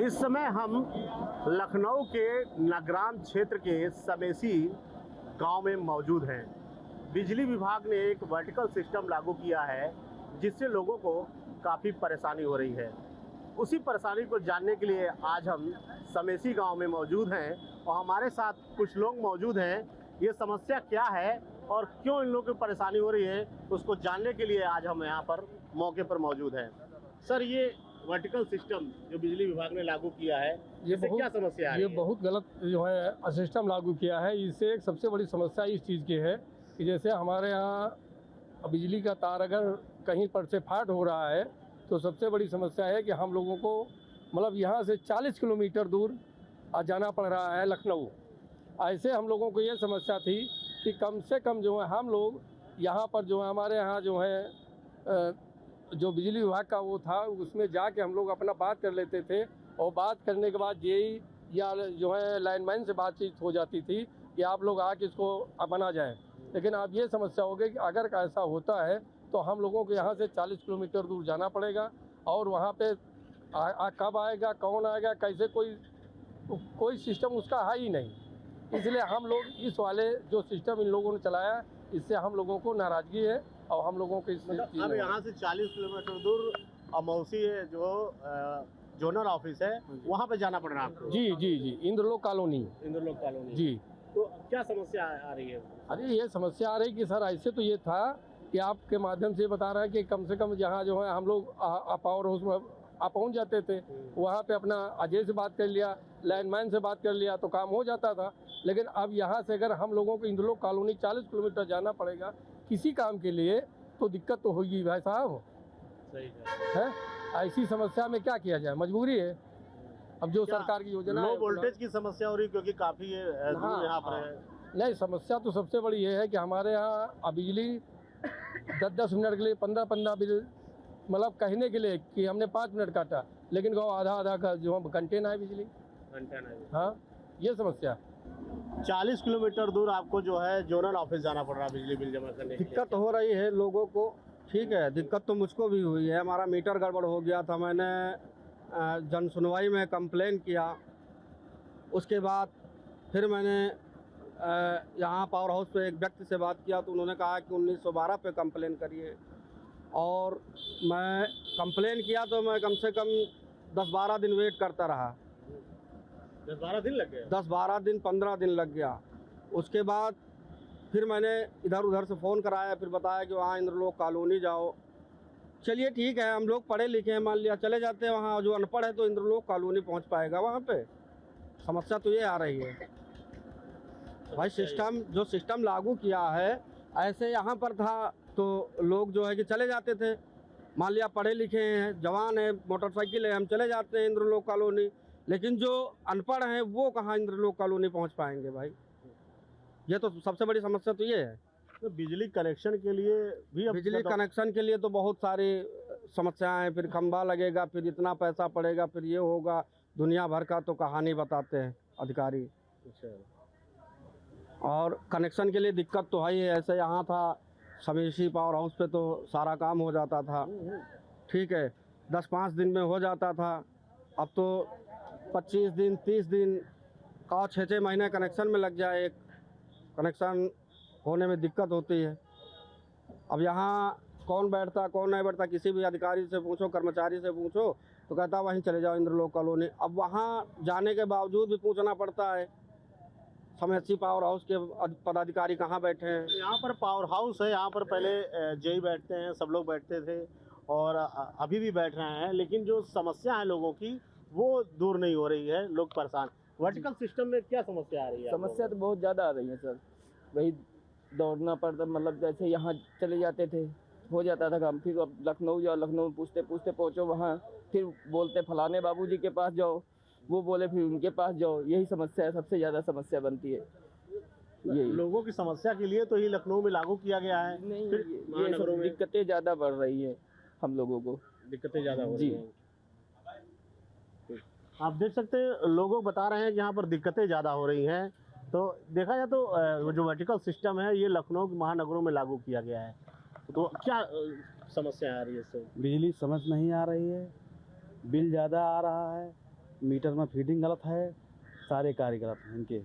इस समय हम लखनऊ के नगराम क्षेत्र के समेसी गांव में मौजूद हैं। बिजली विभाग ने एक वर्टिकल सिस्टम लागू किया है जिससे लोगों को काफ़ी परेशानी हो रही है। उसी परेशानी को जानने के लिए आज हम समेसी गांव में मौजूद हैं और हमारे साथ कुछ लोग मौजूद हैं। ये समस्या क्या है और क्यों इन लोगों की परेशानी हो रही है उसको जानने के लिए आज हम यहाँ पर मौके पर मौजूद हैं। सर, ये वर्टिकल सिस्टम जो बिजली विभाग ने लागू किया है, इससे क्या समस्या है? ये बहुत गलत जो है सिस्टम लागू किया है। इससे एक सबसे बड़ी समस्या इस चीज़ की है कि जैसे हमारे यहाँ बिजली का तार अगर कहीं पर से फाट हो रहा है तो सबसे बड़ी समस्या है कि हम लोगों को मतलब यहाँ से 40 किलोमीटर दूर जाना पड़ रहा है लखनऊ। ऐसे हम लोगों को ये समस्या थी कि कम से कम जो है हम लोग यहाँ पर जो है हमारे यहाँ जो है जो बिजली विभाग का वो था उसमें जाके हम लोग अपना बात कर लेते थे और बात करने के बाद यही या जो है लाइनमैन से बातचीत हो जाती थी कि आप लोग आके इसको बना जाए। लेकिन अब ये समस्या हो गई कि अगर ऐसा होता है तो हम लोगों को यहाँ से 40 किलोमीटर दूर जाना पड़ेगा और वहाँ पे कब आएगा, कौन आएगा, कैसे, कोई सिस्टम उसका है ही नहीं। इसलिए हम लोग इस वाले जो सिस्टम इन लोगों ने चलाया इससे हम लोगों को नाराज़गी है और हम लोगों को इस अब यहाँ से 40 किलोमीटर दूर अमौसी है जो जोनल ऑफिस है, वहाँ पे जाना पड़ रहा है आपको? जी, इंद्रलोक कॉलोनी जी। तो क्या समस्या आ रही है? अरे ये समस्या आ रही कि सर ऐसे तो ये था कि आपके माध्यम से बता रहा है कि कम से कम जहाँ जो है हम लोग पावर हाउस में पहुँच जाते थे, वहाँ पे अपना अजय से बात कर लिया, लाइनमैन से बात कर लिया तो काम हो जाता था। लेकिन अब यहाँ से अगर हम लोगों को इंद्रलोक कॉलोनी 40 किलोमीटर जाना पड़ेगा किसी काम के लिए तो दिक्कत तो होगी भाई साहब। सही है, ऐसी समस्या में क्या किया जाए, मजबूरी है। अब जो सरकार की योजना लो वोल्टेज की समस्या हो रही क्योंकि काफ़ी दूर यहाँ पर है। नहीं, समस्या तो सबसे बड़ी ये है कि हमारे यहाँ बिजली 10-10 मिनट के लिए 15-15 बिल मतलब कहने के लिए कि हमने 5 मिनट काटा, लेकिन वो आधा का जो घंटे ना है बिजली, घंटा ना है। हाँ, ये समस्या। 40 किलोमीटर दूर आपको जो है जोनल ऑफिस जाना पड़ रहा है बिजली बिल जमा करने। दिक्कत हो रही है लोगों को, ठीक है, दिक्कत तो मुझको भी हुई है। हमारा मीटर गड़बड़ हो गया था, मैंने जन सुनवाई में कंप्लेन किया। उसके बाद फिर मैंने यहाँ पावर हाउस पे एक व्यक्ति से बात किया तो उन्होंने कहा कि 1912 पे कंप्लेन करिए। और मैं कंप्लेन किया तो मैं कम से कम 10-12 दिन वेट करता रहा। 10-12 दिन लग गए? 10-12 दिन 15 दिन लग गया। उसके बाद फिर मैंने इधर उधर से फ़ोन कराया, फिर बताया कि वहाँ इंद्रलोक कॉलोनी जाओ। चलिए ठीक है, हम लोग पढ़े लिखे हैं, मान लिया चले जाते हैं वहाँ। जो अनपढ़ है तो इंद्रलोक कॉलोनी पहुँच पाएगा वहाँ पे? समस्या तो ये आ रही है भाई। जो सिस्टम लागू किया है ऐसे यहाँ पर था तो लोग जो है कि चले जाते थे। मान लिया पढ़े लिखे हैं, जवान है, मोटरसाइकिल है, हम चले जाते हैं इंद्रलोक कॉलोनी। लेकिन जो अनपढ़ हैं वो कहाँ इंद्रलोक कॉलोनी पहुँच पाएंगे भाई? ये तो सबसे बड़ी समस्या तो ये है। तो बिजली कनेक्शन के लिए भी बिजली कनेक्शन के लिए तो बहुत सारी समस्याएं हैं। फिर खंभा लगेगा, फिर इतना पैसा पड़ेगा, फिर ये होगा, दुनिया भर का तो कहानी बताते हैं अधिकारी। और कनेक्शन के लिए दिक्कत तो है ही। ऐसे यहाँ था समेसी पावर हाउस पे तो सारा काम हो जाता था, ठीक है, 10-5 दिन में हो जाता था। अब तो 25 दिन 30 दिन का 6-6 महीने कनेक्शन में लग जाए। एक कनेक्शन होने में दिक्कत होती है। अब यहाँ कौन बैठता कौन नहीं बैठता, किसी भी अधिकारी से पूछो, कर्मचारी से पूछो तो कहता वहीं चले जाओ इंद्रलोक कॉलोनी। अब वहाँ जाने के बावजूद भी पूछना पड़ता है समेसी पावर हाउस के पदाधिकारी कहाँ बैठे हैं। यहाँ पर पावर हाउस है, यहाँ पर पहले जेई बैठते हैं, सब लोग बैठते थे और अभी भी बैठ रहे हैं। लेकिन जो समस्या है लोगों की वो दूर नहीं हो रही है, लोग परेशान। वर्टिकल सिस्टम में क्या समस्या आ रही है? समस्या तो बहुत ज़्यादा आ रही है सर। वही दौड़ना पड़ता, मतलब जैसे यहाँ चले जाते थे हो जाता था काम, फिर अब लखनऊ जाओ, लखनऊ पूछते पूछते पहुँचो वहाँ, फिर बोलते फलाने बाबूजी के पास जाओ, वो बोले फिर उनके पास जाओ। यही समस्या है, सबसे ज़्यादा समस्या बनती है। यही लोगों की समस्या के लिए तो ही लखनऊ में लागू किया गया है। नहीं, ये सब दिक्कतें ज़्यादा बढ़ रही है, हम लोगों को दिक्कतें ज़्यादा हो रही हैं। आप देख सकते हैं लोग बता रहे हैं कि यहाँ पर दिक्कतें ज़्यादा हो रही हैं। तो देखा जाए तो जो वर्टिकल सिस्टम है ये लखनऊ महानगरों में लागू किया गया है। तो क्या समस्या आ रही है इससे? बिजली समझ नहीं आ रही है, बिल ज़्यादा आ रहा है, मीटर मीटर में फीडिंग गलत है, सारे कार्य गलत हैं इनके,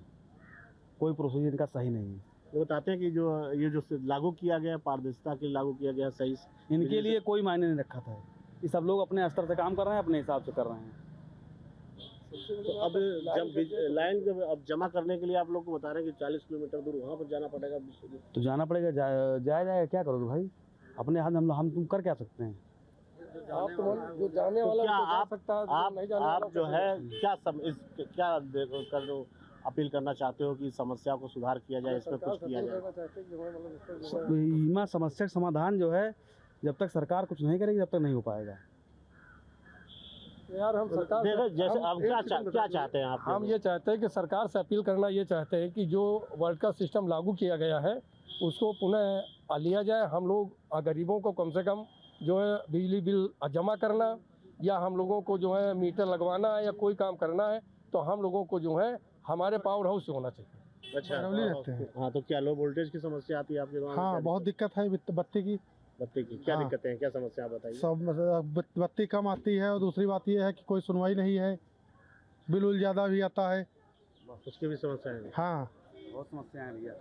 कोई प्रोसीजर इनका सही नहीं है। वो बताते हैं कि जो ये जो लागू किया गया पारदर्शिता के लिए लागू किया गया सही इनके लिए कोई मायने नहीं रखा था। ये सब लोग अपने स्तर से काम कर रहे हैं, अपने हिसाब से कर रहे हैं। तो अब जब लाइन जब अब जमा करने के लिए आप लोग को बता रहे हैं कि 40 किलोमीटर दूर वहाँ पर जाना पड़ेगा, तो जाना पड़ेगा, जाएगा क्या करोगे भाई, अपने हाथ हम तुम कर क्या सकते हैं। आप तो जो जाने वाला क्या वो तो जा आप सकता है, जो नहीं जाने वाला आप जो है अपील करना चाहते हो कि समस्या को सुधार किया जाए, इसमें कुछ किया जाए? बीमा समस्या का समाधान जो है जब तक सरकार कुछ नहीं करेगी तब तक नहीं हो पाएगा। यार हम सरकार देखो जैसे हम अब क्या चाहते हैं आप? हम ये चाहते हैं कि सरकार से अपील करना ये चाहते हैं कि जो वर्ल्ड का सिस्टम लागू किया गया है उसको पुनः लिया जाए। हम लोग गरीबों को कम से कम जो है बिजली बिल जमा करना या हम लोगों को जो है मीटर लगवाना है या कोई काम करना है तो हम लोगों को जो है हमारे पावर हाउस से होना चाहिए। अच्छा, बरौली रहते हैं। हाँ, तो क्या लो वोल्टेज की समस्या आती है आपके गाँव में? हाँ, बहुत दिक्कत है बत्ती की। बत्ती की क्या हाँ। दिक्कतें हैं, क्या समस्या आप बताइए? सब बत्ती कम आती है और दूसरी बात यह है कि कोई सुनवाई नहीं है, बिल उल ज़्यादा भी आता है। उसकी भी समस्याएं हैं। हाँ, बहुत समस्याएं हैं भैया,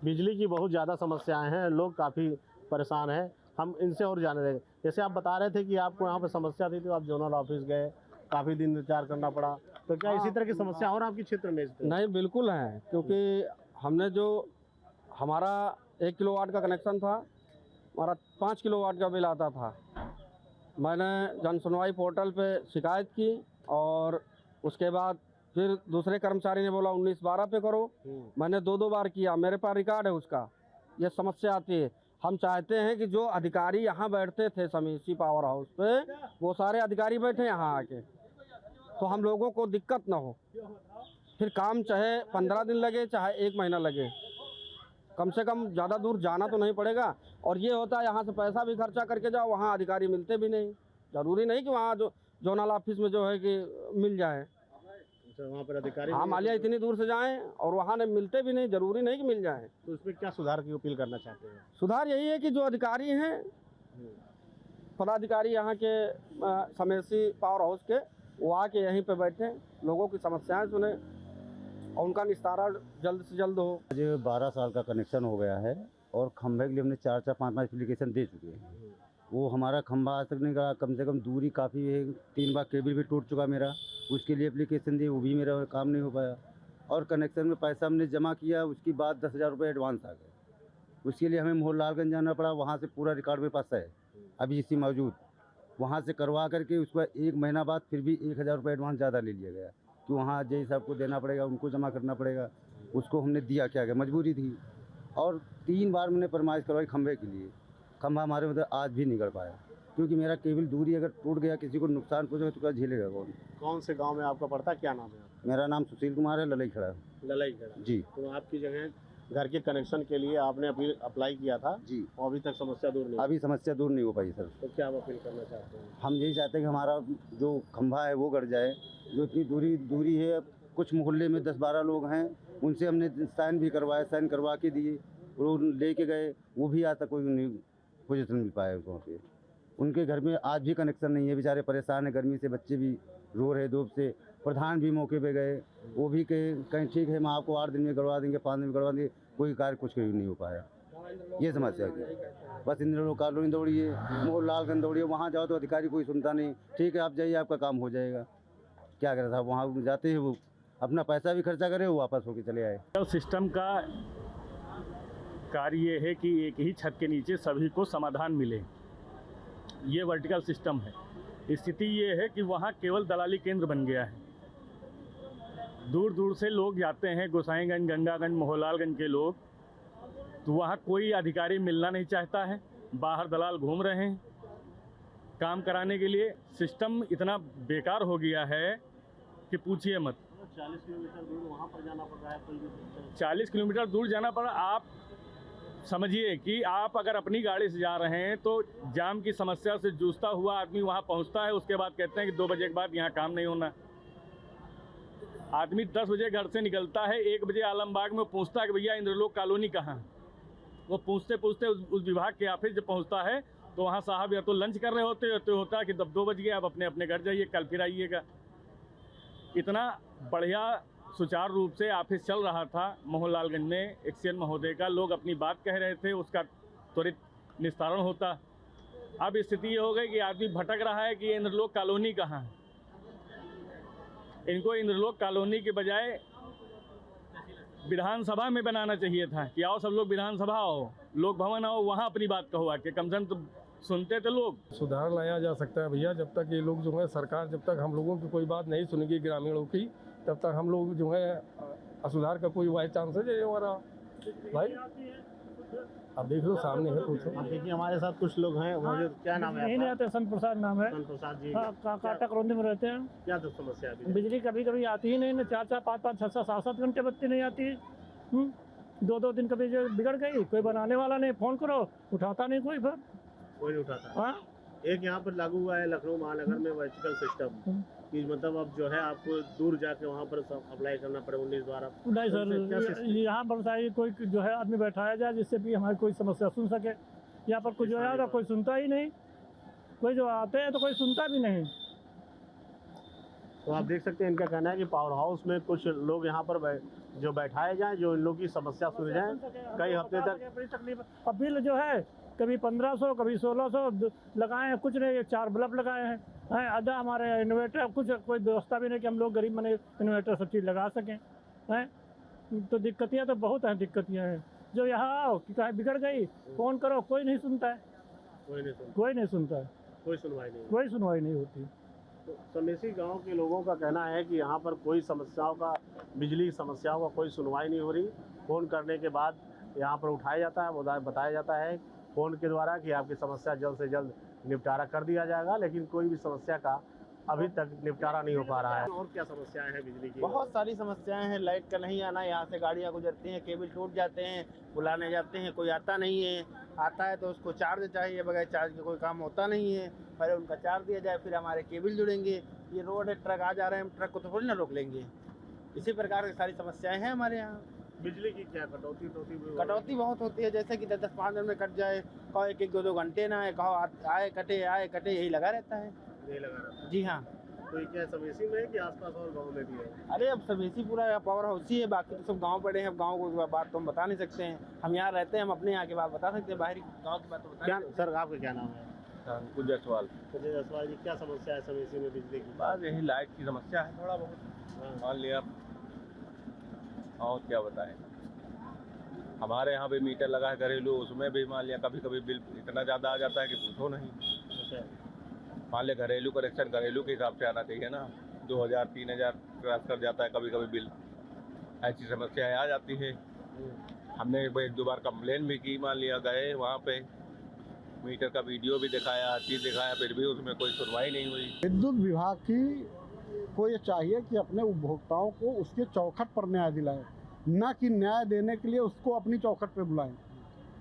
बिजली की बहुत ज़्यादा समस्याएं हैं, लोग काफ़ी परेशान हैं। हम इनसे और जाने देंगे। जैसे आप बता रहे थे कि आपको यहाँ पे समस्या थी तो आप जोनल ऑफिस गए, काफ़ी दिन इंतजार करना पड़ा, तो क्या इसी तरह की समस्या और आपके क्षेत्र में? नहीं बिल्कुल है, क्योंकि हमने जो हमारा 1 किलोवाट का कनेक्शन था, हमारा 5 किलोवाट का बिल आता था। मैंने जन सुनवाई पोर्टल पे शिकायत की और उसके बाद फिर दूसरे कर्मचारी ने बोला 19-12 पे करो। मैंने 2 बार किया, मेरे पास रिकॉर्ड है उसका। ये समस्या आती है। हम चाहते हैं कि जो अधिकारी यहाँ बैठते थे समेसी पावर हाउस पे, वो सारे अधिकारी बैठे यहाँ आके, तो हम लोगों को दिक्कत ना हो। फिर काम चाहे 15 दिन लगे चाहे 1 महीना लगे, कम से कम ज़्यादा दूर जाना तो नहीं पड़ेगा। और ये होता है यहाँ से पैसा भी खर्चा करके जाओ, वहाँ अधिकारी मिलते भी नहीं। ज़रूरी नहीं कि वहाँ जो जोनल ऑफिस में जो है कि मिल जाए। वहाँ पर अधिकारी हाँ, मालिया इतनी दूर से जाएं और वहाँ ने मिलते भी नहीं, ज़रूरी नहीं कि मिल जाए। तो इसमें क्या सुधार की अपील करना चाहते हैं? सुधार यही है कि जो अधिकारी हैं, पदाधिकारी यहाँ के समेसी पावर हाउस के, वो आके यहीं पे बैठे, लोगों की समस्याएं सुने और उनका निस्तारा जल्द से जल्द हो। आज 12 साल का कनेक्शन हो गया है और खंभे के लिए हमने 4-5 एप्लीकेशन दे चुके हैं। वो हमारा खंभा आज तक नहीं गया, कम से कम दूरी काफ़ी है, 3 बार केबल भी टूट चुका मेरा, उसके लिए एप्लीकेशन दी, वो भी मेरा काम नहीं हो पाया। और कनेक्शन में पैसा हमने जमा किया, उसके बाद 10,000 रुपये एडवांस आ गए, उसके लिए हमें मोहनलालगंज जाना पड़ा। वहाँ से पूरा रिकॉर्ड मेरे पास है अभी इसी मौजूद, वहाँ से करवा करके उसके बाद 1 महीना बाद फिर भी 1,000 रुपये एडवांस ज़्यादा ले लिया गया कि वहाँ जय साहब को देना पड़ेगा, उनको जमा करना पड़ेगा। उसको हमने दिया, क्या गया, मजबूरी थी। और 3 बार मैंने फरमाइश करवाई खंभे के लिए, खंभा हमारे मतलब आज भी निकल पाया, क्योंकि मेरा केबल दूरी अगर टूट गया, किसी को नुकसान पहुँचे तो क्या झेलेगा कौन? कौन से गांव में आपका पड़ता है, क्या नाम है आपका? मेरा नाम सुशील कुमार है, ललई खड़ा। ललाई खड़ा जी तो आपकी जगह घर के कनेक्शन के लिए आपने अप्लाई किया था जी, और अभी तक समस्या दूर नहीं? अभी समस्या दूर नहीं हो पाई सर। तो क्या आप अपील करना चाहते हैं? हम यही चाहते हैं कि हमारा जो खंभा है वो गड़ जाए। जो इतनी दूरी है, कुछ मोहल्ले में 10-12 लोग हैं, उनसे हमने साइन भी करवाए, साइन करवा के दिए, वो लेके गए, वो भी आज तक कोई नहीं पोजीशन मिल पाया उसको पे। उनके घर में आज भी कनेक्शन नहीं है, बेचारे परेशान हैं, गर्मी से बच्चे भी रो रहे धूप से। प्रधान भी मौके पे गए, वो भी कहीं ठीक है, हम आपको 8 दिन में करवा देंगे, 5 दिन में करवा देंगे, कोई कार्य कुछ नहीं हो पाया। ये समस्या की बस इंद्र लोग कॉलोनी दौड़िए, मोहनलालगंज दौड़िए, वहाँ जाओ तो अधिकारी कोई सुनता नहीं। ठीक है, आप जाइए, आपका काम हो जाएगा। क्या करें साहब, वहाँ जाते हैं, वो अपना पैसा भी खर्चा करे, वो वापस होके चले आए। सिस्टम का कार्य ये है कि एक ही छत के नीचे सभी को समाधान मिले, ये वर्टिकल सिस्टम है। स्थिति ये है कि वहाँ केवल दलाली केंद्र बन गया है। दूर दूर से लोग जाते हैं, गोसाईगंज, गंगागंज, मोहनलालगंज के लोग, तो वहाँ कोई अधिकारी मिलना नहीं चाहता है। बाहर दलाल घूम रहे हैं काम कराने के लिए। सिस्टम इतना बेकार हो गया है कि पूछिए मत। 40 किलोमीटर दूर वहाँ पर जाना पड़ रहा है, कोई भी 40 किलोमीटर दूर जाना पड़ा। आप समझिए कि आप अगर अपनी गाड़ी से जा रहे हैं तो जाम की समस्या से जूझता हुआ आदमी वहाँ पहुँचता है, उसके बाद कहते हैं कि 2 बजे के बाद यहाँ काम नहीं होना। आदमी 10 बजे घर से निकलता है, 1 बजे आलमबाग में पूछता है कि भैया इंद्रलोक कॉलोनी कहाँ है। वो पूछते पूछते उस विभाग के ऑफिस जब पहुँचता है तो वहाँ साहब या तो लंच कर रहे होता है कि तब 2 बज गए, आप अपने अपने घर जाइए, कल फिर आइएगा। इतना बढ़िया सुचारू रूप से ऑफिस चल रहा था मोहनलालगंज में एक्सीएन महोदय का, लोग अपनी बात कह रहे थे, उसका त्वरित निस्तारण होता। अब स्थिति ये हो गई कि आदमी भटक रहा है कि ये इंद्रलोक कॉलोनी कहाँ है। इनको इंद्रलोक कॉलोनी के बजाय विधानसभा में बनाना चाहिए था कि आओ सब लोग विधानसभा आओ, लोक भवन आओ, वहाँ अपनी बात कहो आके, कम से कम तो सुनते थे लोग। सुधार लाया जा सकता है भैया, जब तक ये लोग जो है सरकार जब तक हम लोगों की कोई बात नहीं सुनेगी ग्रामीणों की, तब तक हम लोग जो है असुधार का कोई वाई चांस है जो हमारा भाई। अब देख लो सामने है, पूछो। अब देखिए हमारे साथ कुछ लोग हैं, मुझे क्या नाम है नहीं आपका? आते, संत प्रसाद नाम है। संत प्रसाद जी, हाँ, काटा करौंदी में रहते हैं। क्या तो समस्या है अभी? बिजली कभी कभी आती ही नहीं, 4-4, 5-5, 6-6, 7-7 घंटे बत्ती नहीं आती। 2-2 दिन कभी जो बिगड़ गई, कोई बनाने वाला नहीं, फोन करो उठाता नहीं कोई, फिर कोई नहीं उठाता। हाँ। एक यहाँ पर लागू हुआ है लखनऊ महानगर में वर्टिकल सिस्टम कि मतलब अब जो है आपको दूर जाके वहाँ पर अप्लाई करना पड़े 19 बार। नहीं सर, यहाँ पर चाहिए कोई जो है आदमी बैठाया जाए जिससे भी हमारी कोई समस्या सुन सके। यहाँ पर कुछ जो है कोई सुनता ही नहीं, कोई जो आते हैं तो कोई सुनता भी नहीं। तो आप देख सकते हैं इनका कहना है कि पावर हाउस में कुछ लोग यहाँ पर जो बैठाए जाएं, जो इन लोगों की समस्या सुन जाएं। कई हफ्ते तक बड़ी तकलीफ। अब बिल जो है कभी 1500 कभी 1600 लगाए हैं, कुछ नहीं, 4 बल्ब लगाए हैं। आधा हमारे इन्वर्टर, कुछ कोई व्यवस्था भी नहीं कि हम लोग गरीब मने इन्वर्टर सब चीज़ लगा सकें हैं। तो दिक्कतियाँ तो बहुत हैं, दिक्कतियाँ हैं। जो यहाँ आओ कि कहीं बिगड़ गई, फ़ोन करो, कोई नहीं सुनता है, कोई नहीं सुनता है, कोई सुनवाई नहीं, कोई सुनवाई नहीं होती। तो समेसी गांव के लोगों का कहना है कि यहाँ पर कोई समस्याओं का, बिजली की समस्याओं का कोई सुनवाई नहीं हो रही। फ़ोन करने के बाद यहाँ पर उठाया जाता है, बताया जाता है फ़ोन के द्वारा कि आपकी समस्या जल्द से जल्द निपटारा कर दिया जाएगा, लेकिन कोई भी समस्या का अभी तक निपटारा नहीं हो पा रहा है। और क्या समस्याएं हैं बिजली की? बहुत सारी समस्याएं हैं। लाइट का नहीं आना, यहाँ से गाड़ियाँ गुजरती हैं, केबल टूट जाते हैं, बुलाने जाते हैं, कोई आता नहीं है, आता है तो उसको चार्ज चाहिए, बगैर चार्ज के कोई काम होता नहीं है। पहले उनका चार्ज दिया जाए, फिर हमारे केबल जुड़ेंगे। ये रोड है, ट्रक आ जा रहे हैं, हम ट्रक को तो थोड़ी ना रोक लेंगे। इसी प्रकार की सारी समस्याएँ हैं हमारे यहाँ। बिजली की क्या कटौती बहुत होती है, जैसे कि 10-5 दिन में कट जाए, कहो 1-2 घंटे ना आए, कहो आए कटे, यही लगा रहता है। नहीं लगा रहा? जी हाँ। तो ये क्या समेसी में है कि आसपास और गांव में भी है? अरे अब समेसी पूरा पावर हाउस ही है, बाकी तो सब गांव पड़े हैं। अब गांव को बात तो हम बता नहीं सकते हैं, हम यहाँ रहते हैं, हम अपने यहाँ की बात बता सकते हैं, बाहरी गांव की बात तो बता। क्या सर आपका क्या नाम है? कुछ जायसवाल। जायसवाल जी, क्या समस्या है समेसी में बिजली की? बस यही लाइट की समस्या है थोड़ा बहुत, मान लिया। और क्या बताएं, हमारे यहाँ भी मीटर लगा है घरेलू, उसमें भी मान लिया कभी कभी बिल इतना ज़्यादा आ जाता है कि पूछो नहीं। मान लिया घरेलू कनेक्शन घरेलू के हिसाब से आना चाहिए ना, 2000-3000 क्रॉस कर जाता है कभी कभी बिल। ऐसी समस्याएं आ जाती है। हमने 1-2 बार कंप्लेन भी की, मान लिया गए वहाँ पे, मीटर का वीडियो भी दिखाया, हर चीज़ दिखाया, फिर भी उसमें कोई सुनवाई नहीं हुई। विद्युत विभाग को ये चाहिए कि अपने उपभोक्ताओं को उसके चौखट पर न्याय दिलाए, न कि न्याय देने के लिए उसको अपनी चौखट पे बुलाएं।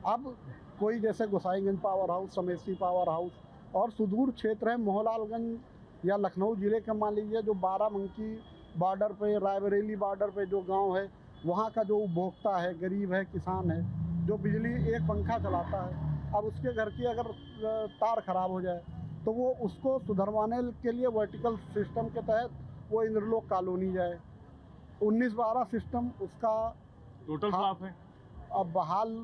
अब कोई जैसे Gosaiganj power house, Samesi power house और सुदूर क्षेत्र है मोहनलालगंज या लखनऊ ज़िले का, मान लीजिए जो बाराबंकी बॉर्डर पे, रायबरेली बॉर्डर पे जो गांव है, वहाँ का जो उपभोक्ता है, गरीब है, किसान है, जो बिजली एक पंखा चलाता है, अब उसके घर की अगर तार खराब हो जाए तो वो उसको सुधरवाने के लिए वर्टिकल सिस्टम के तहत वो इंद्रलोक कॉलोनी जाए। 19-12 सिस्टम उसका टोटल साफ है। अब बहाल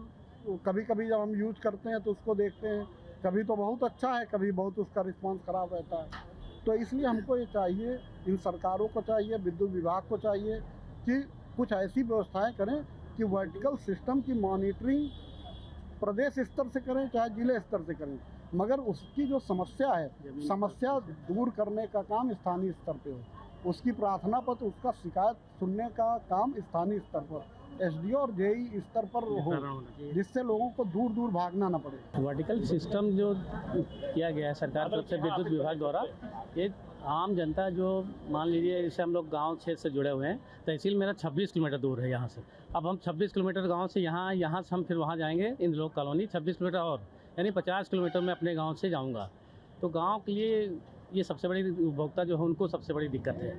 कभी कभी जब हम यूज करते हैं तो उसको देखते हैं, कभी तो बहुत अच्छा है, कभी बहुत उसका रिस्पांस खराब रहता है। तो इसलिए हमको ये चाहिए, इन सरकारों को चाहिए, विद्युत विभाग को चाहिए कि कुछ ऐसी व्यवस्थाएं करें कि वर्टिकल सिस्टम की मॉनिटरिंग प्रदेश स्तर से करें चाहे जिले स्तर से करें, मगर उसकी जो समस्या है, समस्या दूर करने का काम स्थानीय स्तर पे हो। उसकी प्रार्थना पत्र, उसका शिकायत सुनने का काम स्थानीय स्तर पर, एसडीओ और जेई स्तर पर हो, जिससे लोगों को दूर दूर भागना न पड़े। वर्टिकल सिस्टम जो किया गया है सरकार की तरफ से विद्युत विभाग द्वारा, ये आम जनता जो मान लीजिए, जैसे हम लोग गांव क्षेत्र से जुड़े हुए हैं, तहसील मेरा 26 किलोमीटर दूर है यहाँ से। अब हम 26 किलोमीटर गांव से यहाँ से हम फिर वहाँ जाएंगे इंद्रलोक कॉलोनी, 26 किलोमीटर और, यानी 50 किलोमीटर में अपने गाँव से जाऊँगा। तो गाँव के लिए ये सबसे बड़ी उपभोक्ता जो है उनको सबसे बड़ी दिक्कत है।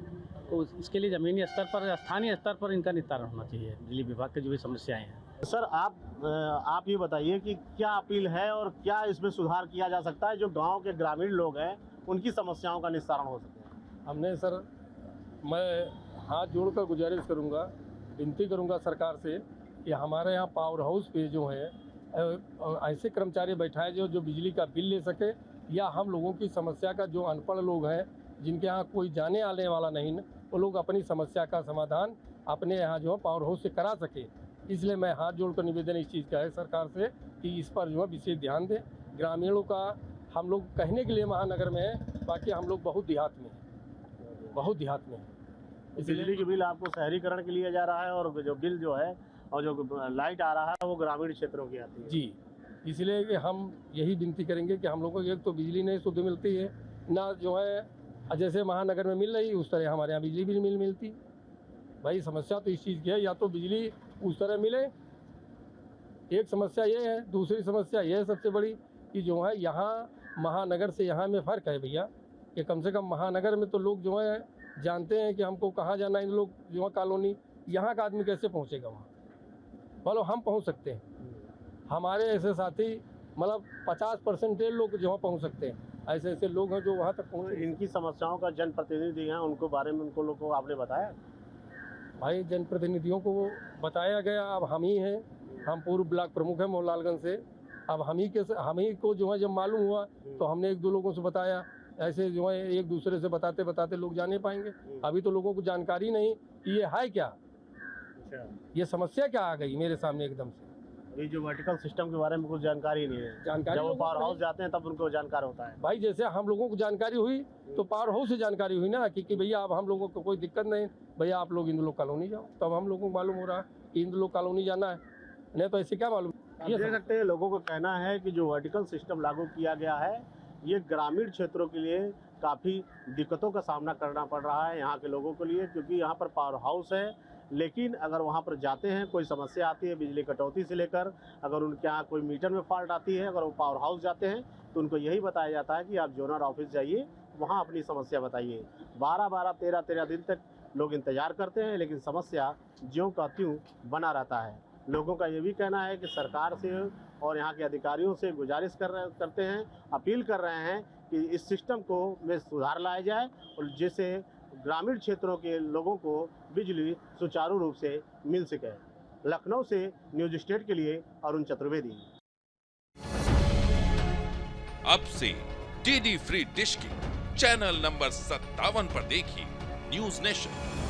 तो इसके लिए ज़मीनी स्तर पर, स्थानीय स्तर पर इनका निस्तारण होना चाहिए, बिजली विभाग की जो भी समस्याएँ हैं। सर आप ये बताइए कि क्या अपील है और क्या इसमें सुधार किया जा सकता है जो गांव के ग्रामीण लोग हैं उनकी समस्याओं का निस्तारण हो सके? हमने सर मैं हाथ जोड़कर गुजारिश करूंगा, विनती करूंगा सरकार से कि हमारे यहाँ पावर हाउस पे जो है ऐसे कर्मचारी बैठाए जो बिजली का बिल ले सके, या हम लोगों की समस्या का, जो अनपढ़ लोग हैं जिनके यहाँ कोई जाने आने वाला नहीं, वो लोग अपनी समस्या का समाधान अपने यहाँ जो है पावर हाउस से करा सके। इसलिए मैं हाथ जोड़कर निवेदन इस चीज़ का है सरकार से कि इस पर जो है विशेष ध्यान दें। ग्रामीणों का हम लोग कहने के लिए महानगर में है, बाकी हम लोग बहुत देहात में हैं, बहुत देहात में हैं। बिजली के बिल आपको शहरीकरण के लिए जा रहा है और जो बिल जो है और जो लाइट आ रहा है वो ग्रामीण क्षेत्रों की आती है। जी, इसलिए कि हम यही विनती करेंगे कि हम लोगों को एक तो बिजली नहीं शुद्ध मिलती है, ना जो है जैसे महानगर में मिल रही उस तरह हमारे यहाँ बिजली भी नहीं मिलती। भाई समस्या तो इस चीज़ की है, या तो बिजली उस तरह मिले, एक समस्या ये है। दूसरी समस्या ये है सबसे बड़ी कि जो है यहाँ महानगर से यहाँ में फ़र्क है भैया, कि कम से कम महानगर में तो लोग जो है जानते हैं कि हमको कहाँ जाना है, इन लोग जो है कॉलोनी, यहाँ का आदमी कैसे पहुँचेगा वहाँ। बोलो हम पहुँच सकते हैं, हमारे ऐसे साथी मतलब 50% लोग जो है पहुँच सकते हैं, ऐसे ऐसे लोग हैं जो वहाँ तक पहुँच। इनकी समस्याओं का जनप्रतिनिधि हैं, उनको बारे में उनको लोगों को आपने बताया? भाई जनप्रतिनिधियों को बताया गया, अब हम ही हैं, हम पूर्व ब्लॉक प्रमुख हैं मोहनलालगंज से। अब हम ही को जो है जब मालूम हुआ तो हमने एक दो लोगों से बताया, ऐसे जो है एक दूसरे से बताते बताते लोग जाने पाएंगे। अभी तो लोगों को जानकारी नहीं कि ये है क्या, ये समस्या क्या आ गई मेरे सामने एकदम से। ये जो वर्टिकल सिस्टम के बारे में कुछ जानकारी नहीं है, जब वो पावर हाउस जाते हैं तब उनको जानकार होता है। भाई जैसे हम लोगों को जानकारी हुई तो पावर हाउस से जानकारी हुई ना कि भैया अब हम लोगों को कोई दिक्कत नहीं, भैया आप लोग इंद्रलोक कॉलोनी जाओ, तब हम लोगों को मालूम हो रहा कि इंद्रलोक कॉलोनी जाना है, नहीं तो ऐसे क्या मालूम। ये देख सकते हैं लोगों का कहना है कि जो वर्टिकल सिस्टम लागू किया गया है ये ग्रामीण क्षेत्रों के लिए काफ़ी दिक्कतों का सामना करना पड़ रहा है यहाँ के लोगों के लिए, क्योंकि यहाँ पर पावर हाउस है, लेकिन अगर वहाँ पर जाते हैं कोई समस्या आती है बिजली कटौती से लेकर, अगर उनके यहाँ कोई मीटर में फॉल्ट आती है, अगर वो पावर हाउस जाते हैं तो उनको यही बताया जाता है कि आप जोनल ऑफिस जाइए, वहाँ अपनी समस्या बताइए। 12-12, 13-13 दिन तक लोग इंतज़ार करते हैं, लेकिन समस्या ज्यों का त्यों बना रहता है। लोगों का ये भी कहना है कि सरकार से और यहाँ के अधिकारियों से गुजारिश करते हैं, अपील कर रहे हैं कि इस सिस्टम को में सुधार लाया जाए और जिससे ग्रामीण क्षेत्रों के लोगों को बिजली सुचारू रूप से मिल सके। लखनऊ से न्यूज स्टेट के लिए अरुण चतुर्वेदी। अब से डीडी फ्री डिश के चैनल नंबर 57 पर देखिए न्यूज नेशन।